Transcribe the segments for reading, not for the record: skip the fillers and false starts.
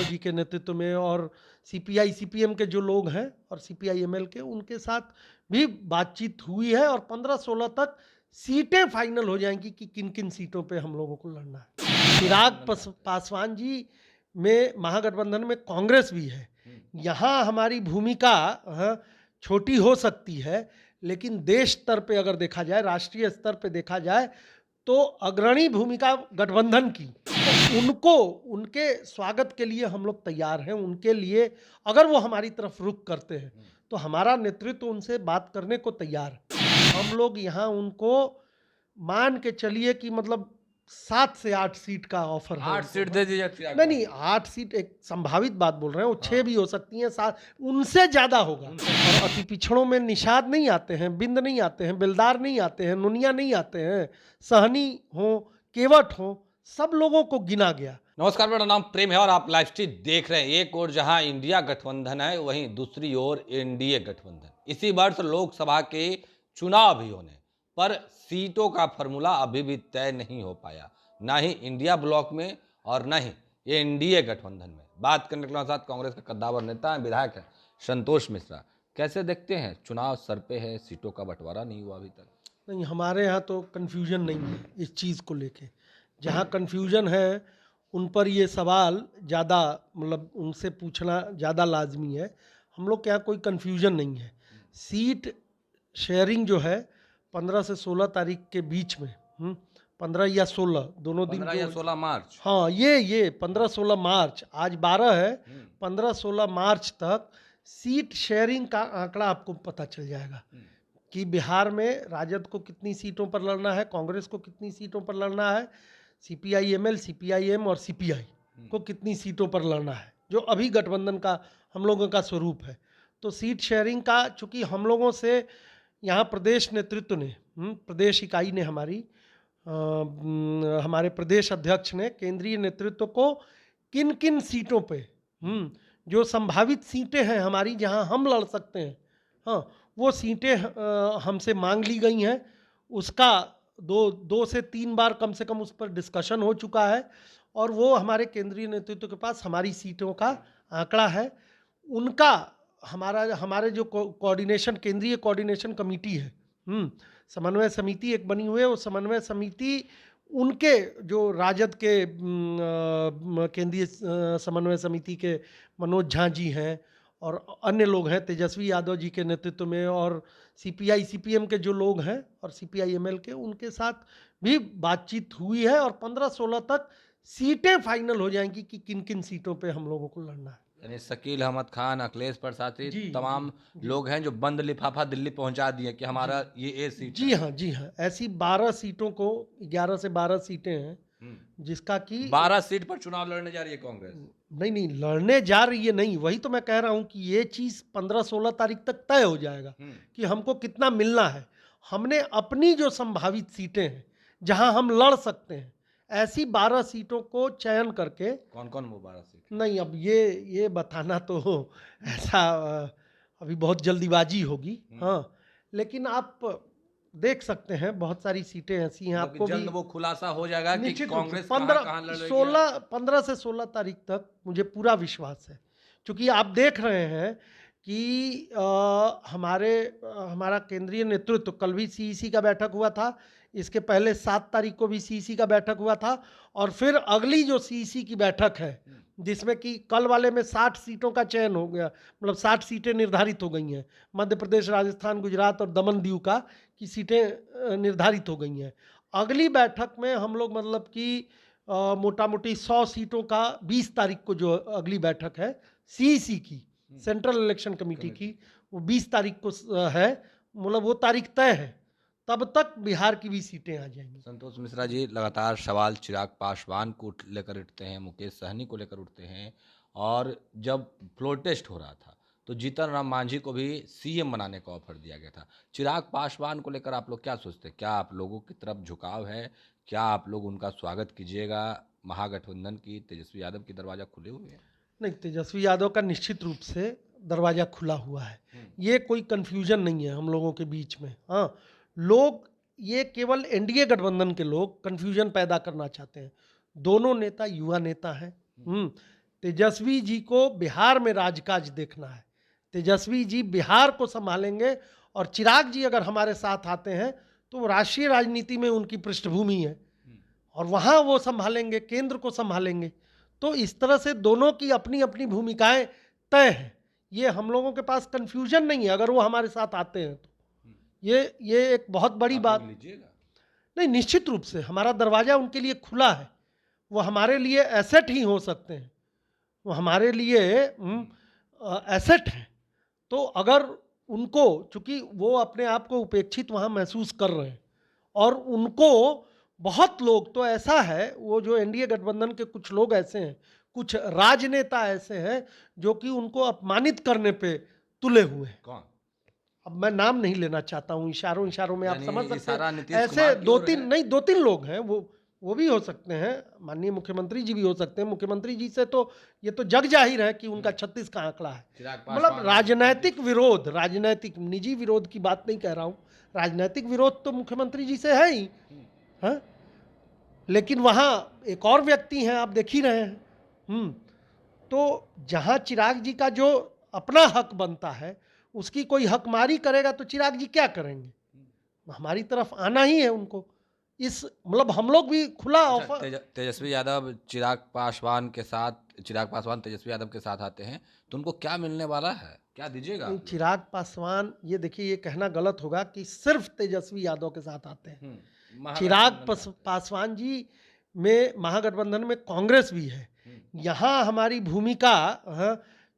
यादव जी के नेतृत्व में और सीपीआई सीपीएम के जो लोग हैं और सीपीआई एमएल के, उनके साथ भी बातचीत हुई है और 15-16 तक सीटें फाइनल हो जाएंगी कि किन किन सीटों पे हम लोगों को लड़ना है। पासवान जी में महागठबंधन में कांग्रेस भी है। यहाँ हमारी भूमिका छोटी हो सकती है, लेकिन देश स्तर पे अगर देखा जाए, राष्ट्रीय स्तर पे देखा जाए, तो अग्रणी भूमिका गठबंधन की, तो उनको, उनके स्वागत के लिए हम लोग तैयार हैं। उनके लिए अगर वो हमारी तरफ रुख करते हैं तो हमारा नेतृत्व उनसे बात करने को तैयार है। हम लोग यहाँ उनको मान के चलिए कि मतलब 7 से 8 सीट का ऑफर है। 8 सीट दे दीजिए चिराग नहीं नहीं, 8 सीट एक संभावित बात बोल रहे हैं, वो 6 भी हो सकती हैं, 7 उनसे ज्यादा होगा। और अति पिछड़ों में निषाद नहीं आते हैं, बिंद नहीं आते हैं, बिलदार नहीं आते हैं, नुनिया नहीं आते हैं, सहनी हो, केवट हो, सब लोगों को गिना गया। नमस्कार, मेरा नाम प्रेम है और आप लाइव स्ट्रीम देख रहे हैं। एक ओर जहां इंडिया गठबंधन है, वहीं दूसरी ओर एनडीए गठबंधन। इसी वर्ष लोकसभा के चुनाव भी होने पर सीटों का फॉर्मूला अभी भी तय नहीं हो पाया, ना ही इंडिया ब्लॉक में और ना ही एनडीए गठबंधन में। बात करने के साथ कांग्रेस का कद्दावर नेता है, विधायक है संतोष मिश्रा। कैसे देखते हैं, चुनाव सर पे है, सीटों का बंटवारा नहीं हुआ अभी तक? नहीं, हमारे यहाँ तो कन्फ्यूजन नहीं है इस चीज़ को लेके। जहाँ कन्फ्यूजन है उन पर ये सवाल ज़्यादा, मतलब उनसे पूछना ज़्यादा लाजमी है। हम लोग के यहाँ कोई कन्फ्यूजन नहीं है। सीट शेयरिंग जो है 15 से 16 तारीख के बीच में, 15 या 16 दोनों दिन 15 या 16 मार्च, हाँ, ये 15-16 मार्च, आज 12 है, 15-16 मार्च तक सीट शेयरिंग का आंकड़ा आपको पता चल जाएगा कि बिहार में राजद को कितनी सीटों पर लड़ना है, कांग्रेस को कितनी सीटों पर लड़ना है, सीपीआई एमएल, सीपीआईएम और सीपीआई को कितनी सीटों पर लड़ना है, जो अभी गठबंधन का हम लोगों का स्वरूप है। तो सीट शेयरिंग का, चूंकि हम लोगों से यहाँ प्रदेश नेतृत्व ने, प्रदेश इकाई ने हमारे प्रदेश अध्यक्ष ने केंद्रीय नेतृत्व को किन किन सीटों पे, जो संभावित सीटें हैं हमारी जहां हम लड़ सकते हैं, हाँ, वो सीटें हमसे मांग ली गई हैं। उसका दो से तीन बार कम से कम उस पर डिस्कशन हो चुका है और वो हमारे केंद्रीय नेतृत्व के पास हमारी सीटों का आंकड़ा है। उनका हमारे जो कोऑर्डिनेशन, केंद्रीय कोऑर्डिनेशन कमेटी है, समन्वय समिति एक बनी हुई है, वो समन्वय समिति उनके जो राजद के केंद्रीय समन्वय समिति के मनोज झा जी हैं और अन्य लोग हैं, तेजस्वी यादव जी के नेतृत्व में, और सीपीआई सीपीएम के जो लोग हैं और सीपीआई एमएल के, उनके साथ भी बातचीत हुई है और 15-16 तक सीटें फाइनल हो जाएंगी कि किन किन सीटों पे हम लोगों को लड़ना है। यानी शकील अहमद खान, अखिलेश प्रसाद तमाम लोग हैं जो बंद लिफाफा दिल्ली पहुंचा दिए कि हमारा ये सीट जी हाँ, जी हाँ, ऐसी 12 सीटों को, 11 से 12 सीटें हैं जिसका कि 12 सीट पर चुनाव लड़ने जा रही है कांग्रेस। नहीं, लड़ने जा रही है नहीं, वही तो मैं कह रहा हूं कि ये चीज 15-16 तारीख तक तय हो जाएगा कि हमको कितना मिलना है। हमने अपनी जो संभावित सीटें हैं जहां हम लड़ सकते हैं, ऐसी 12 सीटों को चयन करके, कौन कौन वो 12 सीट? नहीं, अब ये बताना तो ऐसा अभी बहुत जल्दीबाजी होगी, हाँ, लेकिन आप देख सकते हैं बहुत सारी सीटें ऐसी हैं, आपको जल्द भी वो खुलासा हो जाएगा कि कांग्रेस 15 से 16 तारीख तक मुझे पूरा विश्वास है। क्योंकि आप देख रहे हैं कि हमारा केंद्रीय नेतृत्व, कल भी सीईसी का बैठक हुआ था, इसके पहले 7 तारीख को भी सीईसी का बैठक हुआ था, और फिर अगली जो सीईसी की बैठक है जिसमें कि कल वाले में 60 सीटों का चयन हो गया, मतलब 60 सीटें निर्धारित हो गई हैं, मध्य प्रदेश, राजस्थान, गुजरात और दमन दीव का की सीटें निर्धारित हो गई हैं। अगली बैठक में हम लोग मतलब कि मोटा मोटी 100 सीटों का 20 तारीख को जो अगली बैठक है सीईसी की, सेंट्रल इलेक्शन कमेटी की, वो 20 तारीख को है, मतलब वो तारीख तय है, तब तक बिहार की भी सीटें आ जाएंगी। संतोष मिश्रा जी, लगातार सवाल चिराग पासवान को लेकर उठते हैं, मुकेश सहनी को लेकर उठते हैं, और जब फ्लोर टेस्ट हो रहा था तो जीतन राम मांझी को भी सीएम बनाने का ऑफर दिया गया था। चिराग पासवान को लेकर आप लोग क्या सोचते हैं? क्या आप लोगों की तरफ झुकाव है? क्या आप लोग उनका स्वागत कीजिएगा? महागठबंधन की तेजस्वी यादव की दरवाजा खुले हुए हैं? नहीं, तेजस्वी यादव का निश्चित रूप से दरवाजा खुला हुआ है, ये कोई कंफ्यूजन नहीं है हम लोगों के बीच में। हाँ, लोग, ये केवल एनडीए गठबंधन के लोग कंफ्यूजन पैदा करना चाहते हैं। दोनों नेता युवा नेता हैं, तेजस्वी जी को बिहार में राजकाज देखना है। तेजस्वी जी बिहार को संभालेंगे और चिराग जी अगर हमारे साथ आते हैं तो वो राष्ट्रीय राजनीति में उनकी पृष्ठभूमि है और वहाँ वो संभालेंगे, केंद्र को संभालेंगे। तो इस तरह से दोनों की अपनी अपनी भूमिकाएं तय हैं। ये हम लोगों के पास कंफ्यूजन नहीं है अगर वो हमारे साथ आते हैं तो। ये एक बहुत बड़ी आप बात लोग लीजिएगा। नहीं, निश्चित रूप से हमारा दरवाज़ा उनके लिए खुला है। वो हमारे लिए एसेट ही हो सकते हैं, वो हमारे लिए एसेट हैं। तो अगर उनको, चूंकि वो अपने आप को उपेक्षित वहाँ महसूस कर रहे हैं और उनको बहुत लोग तो ऐसा है, वो जो एनडीए गठबंधन के कुछ लोग ऐसे हैं, कुछ राजनेता ऐसे हैं जो कि उनको अपमानित करने पे तुले हुए हैं। कौन? अब मैं नाम नहीं लेना चाहता हूँ, इशारों इशारों में आप यानी समझ सकते इशारा हैं। नीतीश ऐसे कुमार की दो ओर तीन है? नहीं, 2-3 लोग हैं, वो भी हो सकते हैं, माननीय मुख्यमंत्री जी भी हो सकते हैं। मुख्यमंत्री जी से तो ये तो जग जाहिर है कि उनका 36 का आंकड़ा है। चिराग मतलब पासवान राजनैतिक विरोध, राजनैतिक निजी विरोध की बात नहीं कह रहा हूँ, राजनैतिक विरोध तो मुख्यमंत्री जी से है ही, हाँ। लेकिन वहाँ एक और व्यक्ति हैं, आप देख ही रहे हैं। तो जहाँ चिराग जी का जो अपना हक बनता है उसकी कोई हकमारी करेगा तो चिराग जी क्या करेंगे? हमारी तरफ आना ही है उनको। इस मतलब हम लोग भी खुला अच्छा, ऑफर। तेजस्वी यादव चिराग पासवान के साथ, चिराग पासवान तेजस्वी यादव के साथ आते हैं तो उनको क्या मिलने वाला है, क्या दीजिएगा नहीं, आप लोग? चिराग पासवान, ये देखिए, ये कहना गलत होगा कि सिर्फ तेजस्वी यादव के साथ आते हैं। चिराग महागठबंधन में आते हैं। पासवान जी में महागठबंधन में कांग्रेस भी है। यहाँ हमारी भूमिका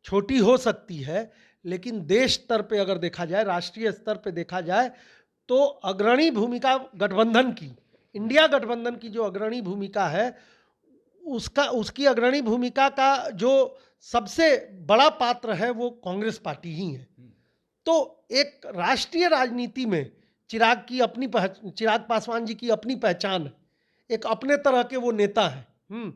छोटी हो सकती है, लेकिन देश स्तर पे अगर देखा जाए, राष्ट्रीय स्तर पे देखा जाए तो अग्रणी भूमिका गठबंधन की, इंडिया गठबंधन की जो अग्रणी भूमिका है, उसकी अग्रणी भूमिका का जो सबसे बड़ा पात्र है वो कांग्रेस पार्टी ही है। तो एक राष्ट्रीय राजनीति में चिराग पासवान जी की अपनी पहचान है, एक अपने तरह के वो नेता हैं।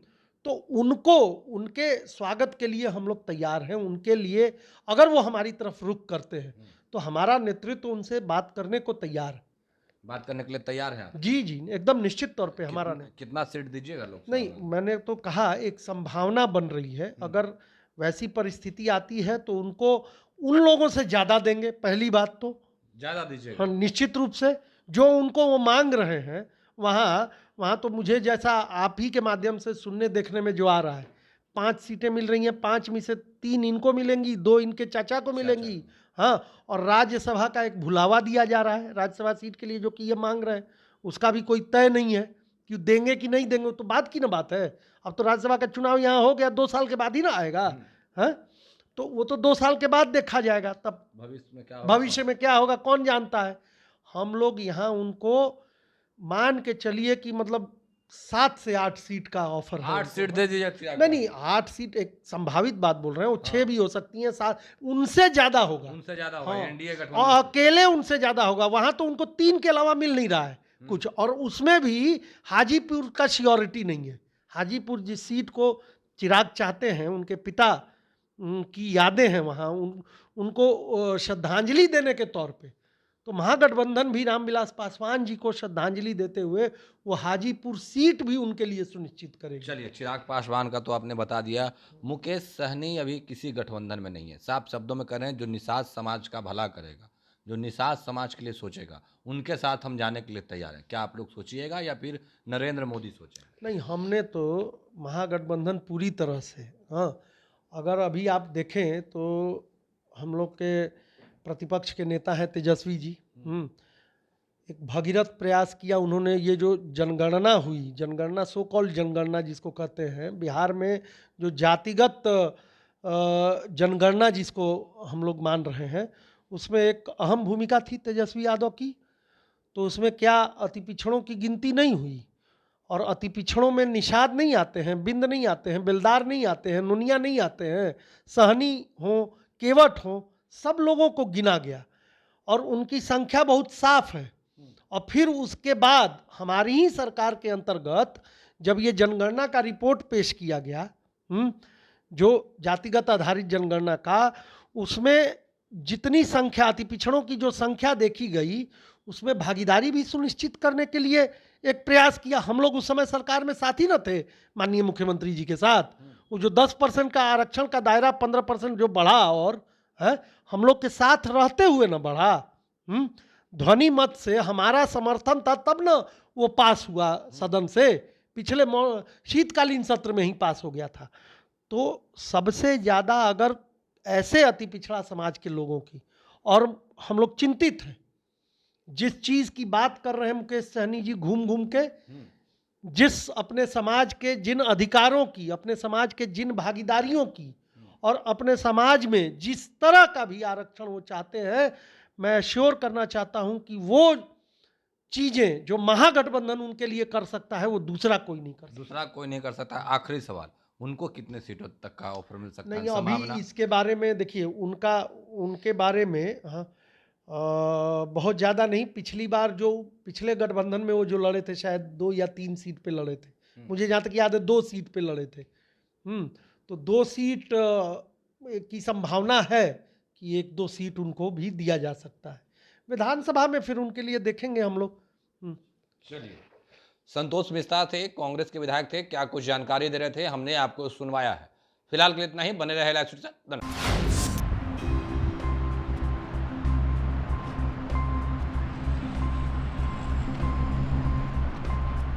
तो उनको, उनके स्वागत के लिए हम लोग तैयार हैं। उनके लिए अगर वो हमारी तरफ रुख करते हैं तो हमारा नेतृत्व उनसे बात करने को तैयार है। बात करने के लिए तैयार हैं आप? जी जी, एकदम निश्चित तौर पे हमारा कितना सीट दीजिएगा लोग? नहीं, मैंने तो कहा एक संभावना बन रही है। अगर वैसी परिस्थिति आती है तो उनको उन लोगों से ज़्यादा देंगे, पहली बात तो। ज्यादा दीजिएगा? हाँ, निश्चित रूप से जो उनको वो मांग रहे हैं, वहाँ तो मुझे जैसा आप ही के माध्यम से सुनने देखने में जो आ रहा है, 5 सीटें मिल रही हैं, 5 में से 3 इनको मिलेंगी, 2 इनके चाचा को मिलेंगी। हाँ, और राज्यसभा का एक भुलावा दिया जा रहा है राज्यसभा सीट के लिए, जो कि ये मांग रहे हैं, उसका भी कोई तय नहीं है कि देंगे कि नहीं देंगे। तो बात की ना बात है। अब तो राज्यसभा का चुनाव यहाँ हो गया, 2 साल के बाद ही ना आएगा, है? तो वो तो 2 साल के बाद देखा जाएगा, तब भविष्य में क्या होगा कौन जानता है। हम लोग यहाँ उनको मान के चलिए कि मतलब 7 से 8 सीट का ऑफर है। 8 सीट दे दीजिए। नहीं, 8 सीट एक संभावित बात बोल रहे हैं, वो 6 भी हो सकती हैं, 7 उनसे ज्यादा होगा। उनसे ज्यादा होगा, हाँ, एनडीए और गठबंधन अकेले उनसे ज्यादा होगा। वहां तो उनको 3 के अलावा मिल नहीं रहा है कुछ, और उसमें भी हाजीपुर का श्योरिटी नहीं है। हाजीपुर जिस सीट को चिराग चाहते हैं, उनके पिता की यादें हैं वहाँ, उनको श्रद्धांजलि देने के तौर पे, तो महागठबंधन भी रामविलास पासवान जी को श्रद्धांजलि देते हुए वो हाजीपुर सीट भी उनके लिए सुनिश्चित करेगी। चलिए, चिराग पासवान का तो आपने बता दिया। मुकेश सहनी अभी किसी गठबंधन में नहीं है। साफ शब्दों में करें, जो निषाद समाज का भला करेगा, जो निषाद समाज के लिए सोचेगा, उनके साथ हम जाने के लिए तैयार हैं। क्या आप लोग सोचिएगा या फिर नरेंद्र मोदी सोचें? नहीं, हमने तो महागठबंधन पूरी तरह से, हाँ, अगर अभी आप देखें तो हम लोग के प्रतिपक्ष के नेता हैं तेजस्वी जी। एक भगीरथ प्रयास किया उन्होंने। ये जो जनगणना हुई, जनगणना, सो कॉल्ड जनगणना जिसको कहते हैं, बिहार में जो जातिगत जनगणना जिसको हम लोग मान रहे हैं, उसमें एक अहम भूमिका थी तेजस्वी यादव की। तो उसमें क्या अति पिछड़ों की गिनती नहीं हुई, और अति पिछड़ों में निषाद नहीं आते हैं, बिंद नहीं आते हैं, बेलदार नहीं आते हैं, नुनिया नहीं आते हैं, सहनी हो, केवट हो, सब लोगों को गिना गया और उनकी संख्या बहुत साफ है। और फिर उसके बाद हमारी ही सरकार के अंतर्गत जब ये जनगणना का रिपोर्ट पेश किया गया, जो जातिगत आधारित जनगणना का, उसमें जितनी संख्या, अति पिछड़ों की जो संख्या देखी गई, उसमें भागीदारी भी सुनिश्चित करने के लिए एक प्रयास किया। हम लोग उस समय सरकार में साथी न थे माननीय मुख्यमंत्री जी के साथ, वो जो 10% का आरक्षण का दायरा 15% जो बढ़ा, और है हम लोग के साथ रहते हुए ना बढ़ा, ध्वनि मत से हमारा समर्थन था तब ना वो पास हुआ सदन से, पिछले शीतकालीन सत्र में ही पास हो गया था। तो सबसे ज़्यादा अगर ऐसे अति पिछड़ा समाज के लोगों की, और हम लोग चिंतित हैं जिस चीज़ की बात कर रहे हैं मुकेश सहनी जी घूम घूम के, जिस अपने समाज के जिन अधिकारों की, अपने समाज के जिन भागीदारियों की, और अपने समाज में जिस तरह का भी आरक्षण वो चाहते हैं, मैं श्योर करना चाहता हूं कि वो चीजें जो महागठबंधन उनके लिए कर सकता है वो दूसरा कोई नहीं कर सकता। दूसरा कोई नहीं कर सकता। आखिरी सवाल, उनको कितने सीटों तक का ऑफर मिल सकता है? नहीं, संभावना अभी इसके बारे में देखिए, उनके बारे में बहुत ज़्यादा नहीं। पिछली बार जो पिछले गठबंधन में वो जो लड़े थे, शायद 2 या 3 सीट पे लड़े थे, मुझे जहाँ तक याद है 2 सीट पे लड़े थे। तो 2 सीट की संभावना है कि 1-2 सीट उनको भी दिया जा सकता है विधानसभा में, फिर उनके लिए देखेंगे हम लोग। चलिए, संतोष मिश्रा थे, कांग्रेस के विधायक थे, क्या कुछ जानकारी दे रहे थे, हमने आपको सुनवाया है। फिलहाल के लिए इतना ही, बने रहे लाइव स्टूडियो से। धन्यवाद।